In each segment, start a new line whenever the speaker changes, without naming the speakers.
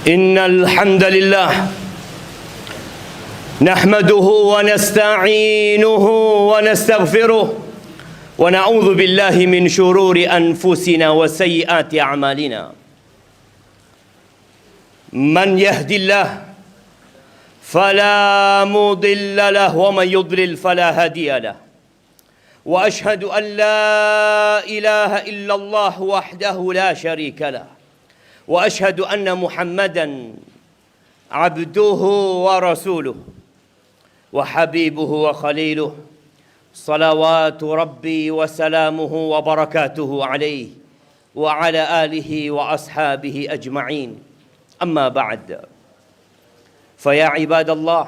إن الحمد لله نحمده ونستعينه ونستغفره ونعوذ بالله من شرور أنفسنا وسيئات أعمالنا. من يهد الله فلا مضل له ومن يضلل فلا هادي له. وأشهد أن لا إله إلا الله وحده لا شريك له. وأشهد أن محمدًا عبده ورسوله وحبيبه وخليله صلوات ربي وسلامه وبركاته عليه وعلى آله وأصحابه أجمعين. أما بعد، فيا عباد الله،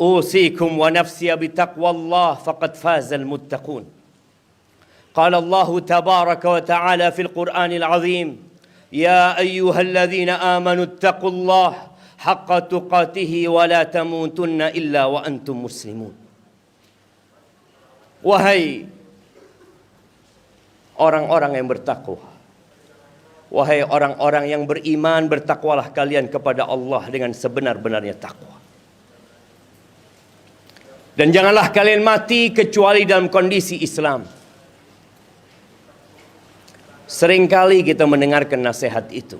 أوصيكم ونفسي بتقوى الله فقد فاز المتقون. قال الله تبارك وتعالى في القرآن العظيم: يا أيها الذين آمنوا اتقوا الله حق تقاته ولا تموتن إلا وأنتم مسلمون. Wahai orang-orang yang bertakwa, wahai orang-orang yang beriman, bertakwalah kalian kepada Allah dengan sebenar-benarnya takwa. Dan janganlah kalian mati kecuali dalam kondisi Islam. Seringkali kita mendengarkan nasihat itu.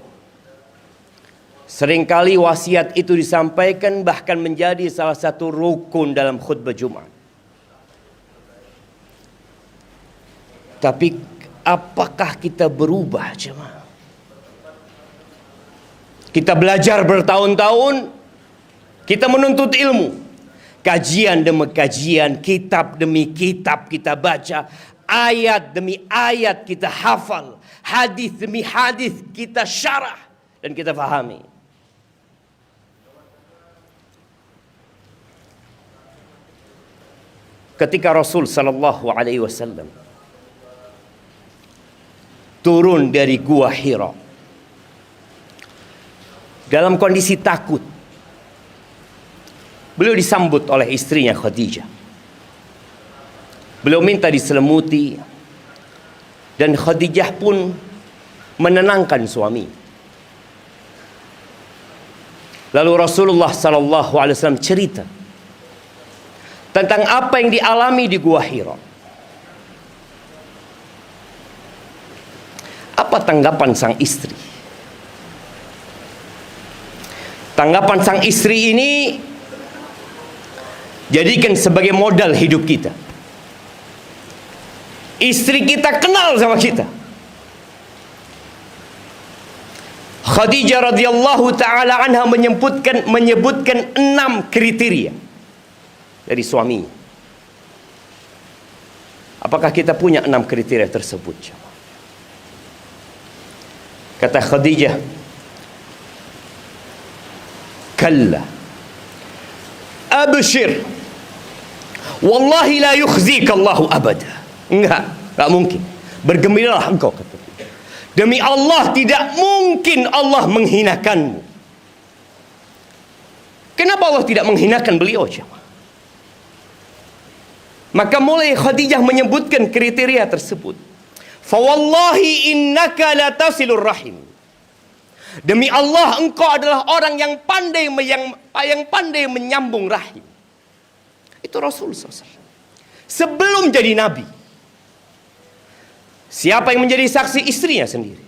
Seringkali wasiat itu disampaikan bahkan menjadi salah satu rukun dalam khutbah Jumat. Tapi apakah kita berubah, jemaah? Kita belajar bertahun-tahun, kita menuntut ilmu. Kajian demi kajian, kitab demi kitab kita baca, ayat demi ayat kita hafal, hadis demi hadis kita syarah dan kita fahami. Ketika Rasul sallallahu alaihi wasallam turun dari Gua Hira dalam kondisi takut, beliau disambut oleh istrinya Khadijah. Beliau minta diselimuti dan Khadijah pun menenangkan suami. Lalu Rasulullah sallallahu alaihi wasallam cerita tentang apa yang dialami di Gua Hira. Apa tanggapan sang istri? Tanggapan sang istri ini jadikan sebagai modal hidup kita. Istri kita kenal sama kita. Khadijah radhiyallahu taala anha menyebutkan 6 kriteria dari suami. Apakah kita punya 6 kriteria tersebut? Kata Khadijah, kalla abshir wallahi la yukhzika Allahu abada. Enggak mungkin. Bergembiralah engkau, kata. Demi Allah, tidak mungkin Allah menghinakanmu. Kenapa Allah tidak menghinakan beliau, jemaah? Maka mulai Khadijah menyebutkan kriteria tersebut. Fa wallahi innaka la tasilur rahim. Demi Allah, engkau adalah orang yang pandai menyambung rahim. Itu Rasul SAW sebelum jadi nabi. Siapa yang menjadi saksi? Istrinya sendiri.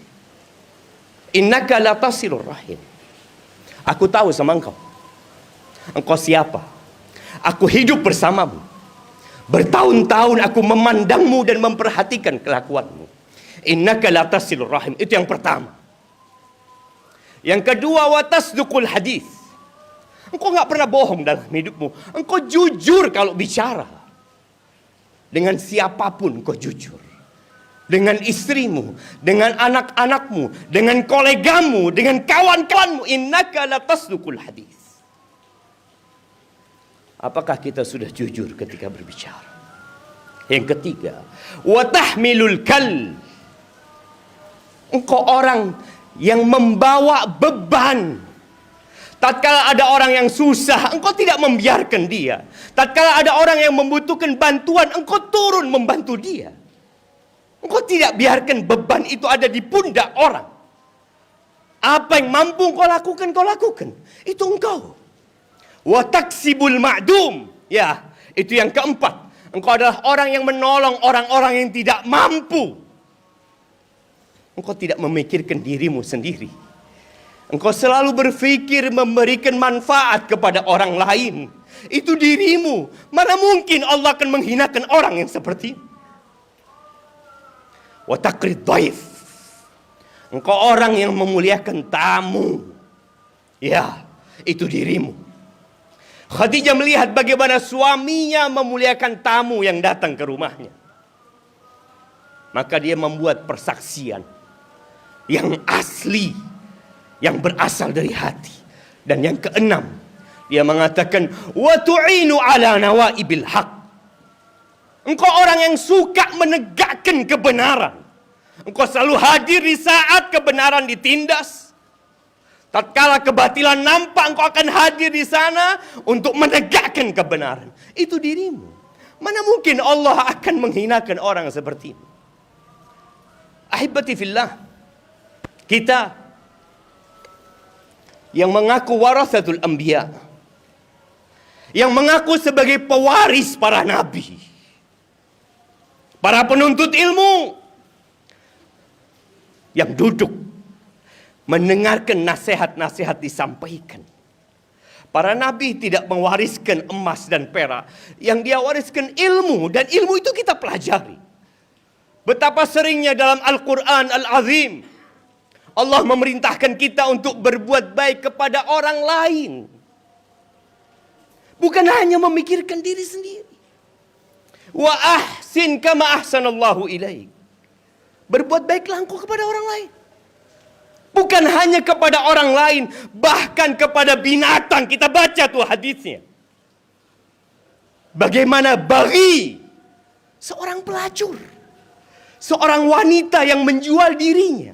Innaka la tasilur rahim. Aku tahu sama engkau. Engkau siapa? Aku hidup bersamamu. Bertahun-tahun aku memandangmu dan memperhatikan kelakuanmu. Innaka la tasilur rahim. Itu yang pertama. Yang kedua, wa tasduqul hadis. Engkau enggak pernah bohong dalam hidupmu. Engkau jujur kalau bicara. Dengan siapapun engkau jujur. Dengan istrimu, dengan anak-anakmu, dengan kolegamu, dengan kawan-kawanmu. Innaka la tasduqul hadis. Apakah kita sudah jujur ketika berbicara? Yang ketiga, wa tahmilul kal. Engkau orang yang membawa beban. Tatkala ada orang yang susah, engkau tidak membiarkan dia. Tatkala ada orang yang membutuhkan bantuan, engkau turun membantu dia. Engkau tidak biarkan beban itu ada di pundak orang. Apa yang mampu kau lakukan, kau lakukan. Itu engkau. Wa taksibul ma'dum. Ya, itu yang keempat. Engkau adalah orang yang menolong orang-orang yang tidak mampu. Engkau tidak memikirkan dirimu sendiri. Engkau selalu berpikir memberikan manfaat kepada orang lain. Itu dirimu. Mana mungkin Allah akan menghinakan orang yang seperti itu. Wa taqrid dhaif. Engkau orang yang memuliakan tamu. Ya, itu dirimu. Khadijah melihat bagaimana suaminya memuliakan tamu yang datang ke rumahnya. Maka dia membuat persaksian yang asli, yang berasal dari hati. Dan yang keenam, dia mengatakan, wa tu'inu ala nawaibil haq. Engkau orang yang suka menegakkan kebenaran. Engkau selalu hadir di saat kebenaran ditindas. Tatkala kebatilan nampak, engkau akan hadir di sana untuk menegakkan kebenaran. Itu dirimu. Mana mungkin Allah akan menghinakan orang seperti ini? Ahibati fillah, kita yang mengaku warasatul anbiya, yang mengaku sebagai pewaris para nabi, para penuntut ilmu, yang duduk mendengarkan nasihat-nasihat disampaikan. Para nabi tidak mewariskan emas dan perak. Yang dia wariskan ilmu. Dan ilmu itu kita pelajari. Betapa seringnya dalam Al-Quran Al-Azim Allah memerintahkan kita untuk berbuat baik kepada orang lain. Bukan hanya memikirkan diri sendiri. Wa ahsin kama ahsanallahu ilaik. Berbuat baiklah engkau kepada orang lain. Bukan hanya kepada orang lain, bahkan kepada binatang. Kita baca tuh hadisnya. Bagaimana Baghi, seorang pelacur, seorang wanita yang menjual dirinya.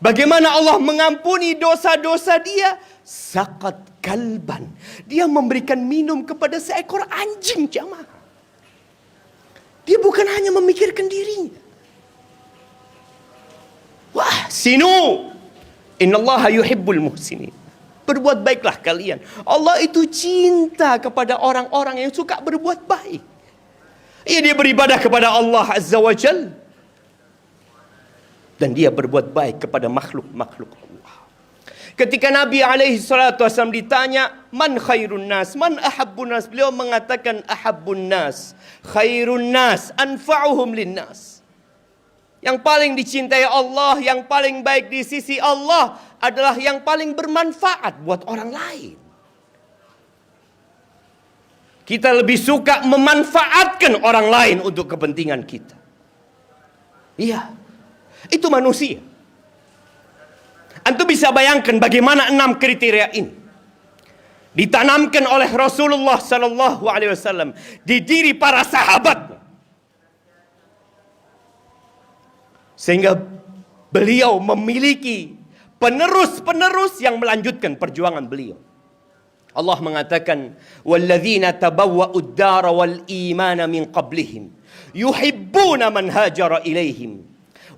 Bagaimana Allah mengampuni dosa-dosa dia? Saqat kalban. Dia memberikan minum kepada seekor anjing, jamaah. Dia bukan hanya memikirkan dirinya. Wah, sinu. Innallaha yuhibbul muhsinin. Berbuat baiklah kalian. Allah itu cinta kepada orang-orang yang suka berbuat baik. Dia beribadah kepada Allah Azza wa Jal. Dan dia berbuat baik kepada makhluk-makhluk Allah. Ketika Nabi SAW ditanya, man khairun nas, man ahabbun nas, beliau mengatakan ahabbun nas, khairun nas, anfa'uhum linnas. Yang paling dicintai Allah, yang paling baik di sisi Allah adalah yang paling bermanfaat buat orang lain. Kita lebih suka memanfaatkan orang lain untuk kepentingan kita. Iya, itu manusia. Antum bisa bayangkan bagaimana 6 kriteria ini ditanamkan oleh Rasulullah SAW di diri para sahabat. Sehingga beliau memiliki penerus-penerus yang melanjutkan perjuangan beliau. Allah mengatakan, "Walladzina tabawwa'ud dara wal imana min qablihim yuhibbuna man hajara ilaihim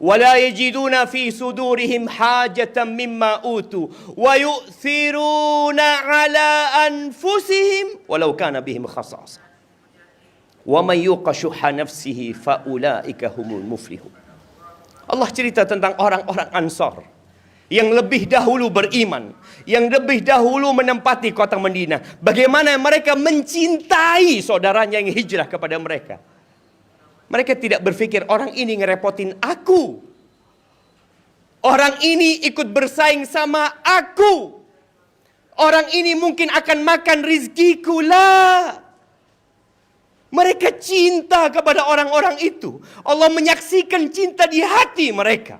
wa la yajiduna fi sudurihim hajatan mimma utu wa yu'thiruna ala anfusihim walau kana bihim khasasah wa man yuqa shuhha nafsihi fa ulaika humul muflihun." Allah cerita tentang orang-orang Ansar yang lebih dahulu beriman, yang lebih dahulu menempati kota Madinah. Bagaimana mereka mencintai saudaranya yang hijrah kepada mereka. Mereka tidak berpikir orang ini ngerepotin aku, orang ini ikut bersaing sama aku, orang ini mungkin akan makan rizkiku lah. Mereka cinta kepada orang-orang itu. Allah menyaksikan cinta di hati mereka.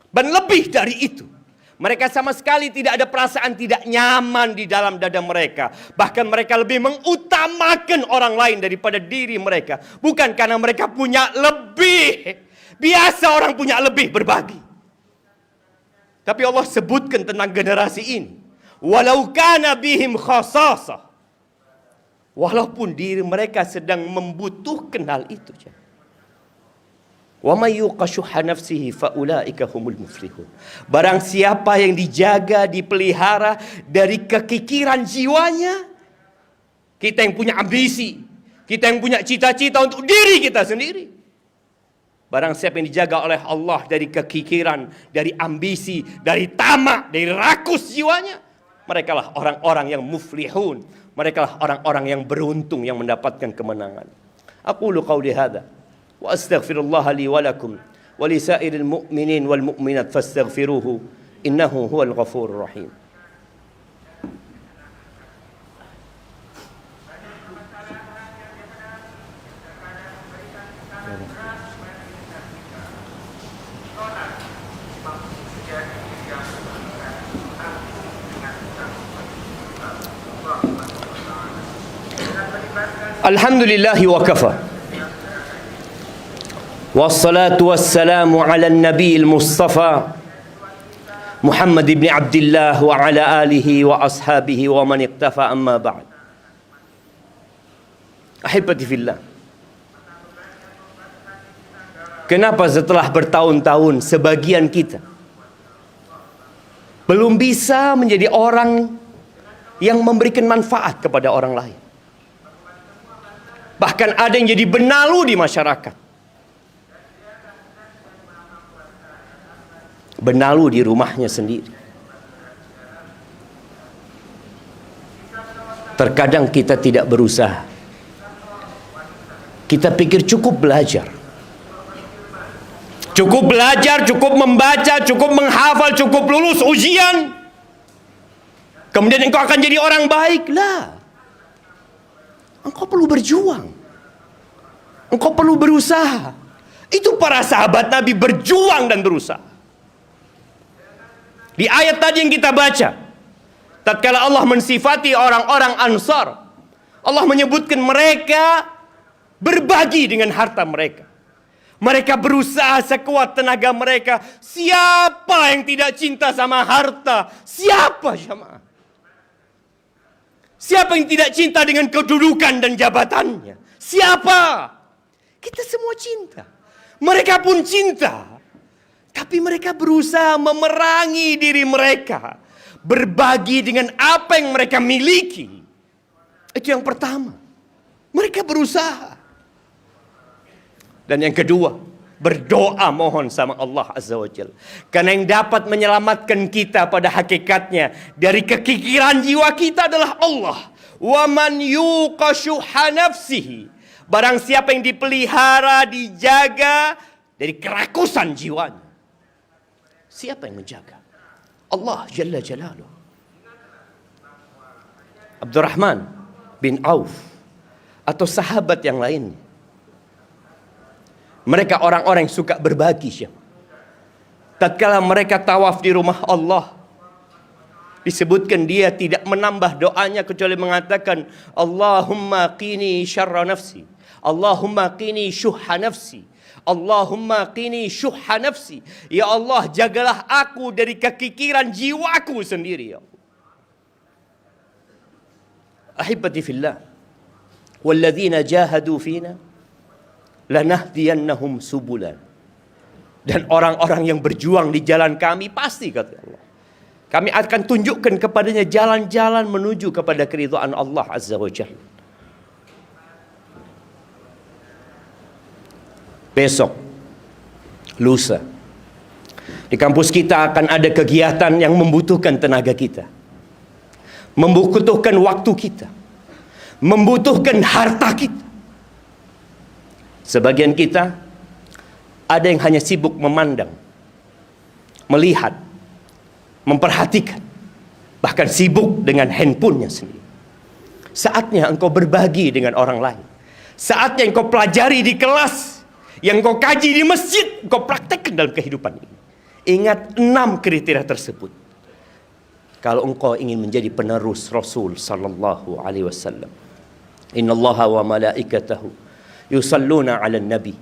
Dan lebih dari itu, mereka sama sekali tidak ada perasaan tidak nyaman di dalam dada mereka. Bahkan mereka lebih mengutamakan orang lain daripada diri mereka. Bukan karena mereka punya lebih. Biasa orang punya lebih, berbagi. Tapi Allah sebutkan tentang generasi ini. Walau kana bihim khasasah. Walaupun diri mereka sedang membutuhkan hal itu. Wa may yuqa syuhha nafsihi fa ulaika humul muflihun. Barang siapa yang dijaga, dipelihara dari kekikiran jiwanya, kita yang punya ambisi, kita yang punya cita-cita untuk diri kita sendiri. Barang siapa yang dijaga oleh Allah dari kekikiran, dari ambisi, dari tamak, dari rakus jiwanya, mereka lah orang-orang yang muflihun. Mereka lah orang-orang yang beruntung, yang mendapatkan kemenangan. Aqulu qawli hadha wa astaghfirullah li wa lakum wa li sa'iril mu'minin wal mu'minat fastaghfiruhu innahu huwal ghafurur rahim. Alhamdulillahi wa kafa. Wassalatu wassalamu ala nabiyil mustafa Muhammad ibn Abdullah wa ala alihi wa ashabihi wa man iqtafa, amma ba'd. Ahibati fillah. Kenapa setelah bertahun-tahun sebagian kita belum bisa menjadi orang yang memberikan manfaat kepada orang lain? Bahkan ada yang jadi benalu di masyarakat. Benalu di rumahnya sendiri. Terkadang kita tidak berusaha. Kita pikir cukup belajar. Cukup belajar, cukup membaca, cukup menghafal, cukup lulus ujian, kemudian engkau akan jadi orang baik. Lah. Engkau perlu berjuang. Engkau perlu berusaha. Itu para sahabat Nabi berjuang dan berusaha. Di ayat tadi yang kita baca, tatkala Allah mensifati orang-orang Ansar, Allah menyebutkan mereka berbagi dengan harta mereka. Mereka berusaha sekuat tenaga mereka. Siapa yang tidak cinta sama harta? Siapa, jemaah? Siapa yang tidak cinta dengan kedudukan dan jabatannya? Siapa? Kita semua cinta. Mereka pun cinta. Tapi mereka berusaha memerangi diri mereka. Berbagi dengan apa yang mereka miliki. Itu yang pertama. Mereka berusaha. Dan yang kedua, berdoa mohon sama Allah Azza wa Jalla. Karena yang dapat menyelamatkan kita pada hakikatnya dari kekikiran jiwa kita adalah Allah. Wa man yuqa syuhha nafsihi. Barang siapa yang dipelihara, dijaga dari kerakusan jiwanya. Siapa yang menjaga? Allah Jalla Jalaluh. Abdurrahman bin Auf atau sahabat yang lainnya. Mereka orang-orang yang suka berbagi. Tatkala mereka tawaf di rumah Allah, disebutkan dia tidak menambah doanya kecuali mengatakan, Allahumma qini syarra nafsi, Allahumma qini syuhha nafsi, Allahumma qini syuhha nafsi. Ya Allah, jagalah aku dari kekikiran jiwaku sendiri, ya Allah. Ahibati fillah, walladzina jahadu fina lanahdiyannahum subulan. Dan orang-orang yang berjuang di jalan kami, pasti kata Allah, kami akan tunjukkan kepadanya jalan-jalan menuju kepada keridhaan Allah Azza wa Jalla. Besok, lusa, di kampus kita akan ada kegiatan yang membutuhkan tenaga kita, membutuhkan waktu kita, membutuhkan harta kita. Sebagian kita ada yang hanya sibuk memandang, melihat, memperhatikan, bahkan sibuk dengan handphonenya sendiri. Saatnya engkau berbagi dengan orang lain. Saatnya engkau pelajari di kelas, yang engkau kaji di masjid, engkau praktekkan dalam kehidupan ini. Ingat 6 kriteria tersebut. Kalau engkau ingin menjadi penerus Rasul sallallahu alaihi wasallam. Innallaha wa malaikatahu yusalluna 'alan nabi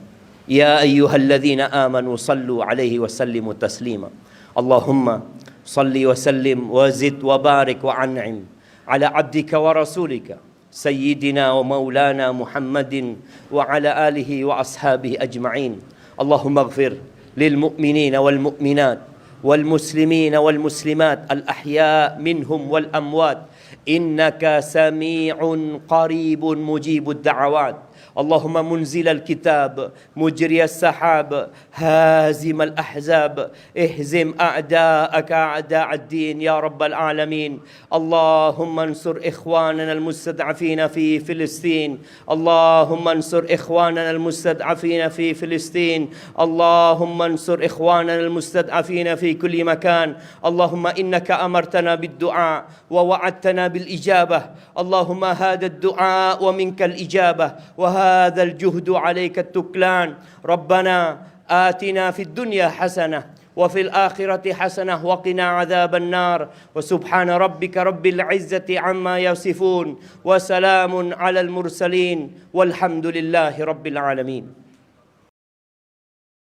ya ayyuhalladzina amanu sallu 'alaihi wa sallimu taslima. Allahumma salli wa sallim wa zid wa barik wa an'im 'ala 'abdika wa rasulika sayyidina wa maulana Muhammadin wa 'ala alihi wa ashabihi ajma'in. اللهم اغفر للمؤمنين والمؤمنات والمسلمين والمسلمات الأحياء منهم والأموات إنك سميع قريب مجيب الدعوات. اللهم منزل الكتاب مجري السحاب هازم الأحزاب اهزم أعداءك أعداء الدين يا رب العالمين. اللهم انصر إخواننا المستضعفين في فلسطين. اللهم انصر إخواننا المستضعفين في فلسطين. اللهم انصر إخواننا المستضعفين في كل مكان. اللهم إنك أمرتنا بالدعاء ووعدتنا بالإجابة. اللهم هذا الدعاء ومنك الإجابة وهذا الجهد عليك التكلان. ربنا آتنا في الدنيا حسنة وفي الآخرة حسنة وقنا عذاب النار. وسبحان ربك رب العزة عما يصفون وسلام على المرسلين والحمد لله رب العالمين.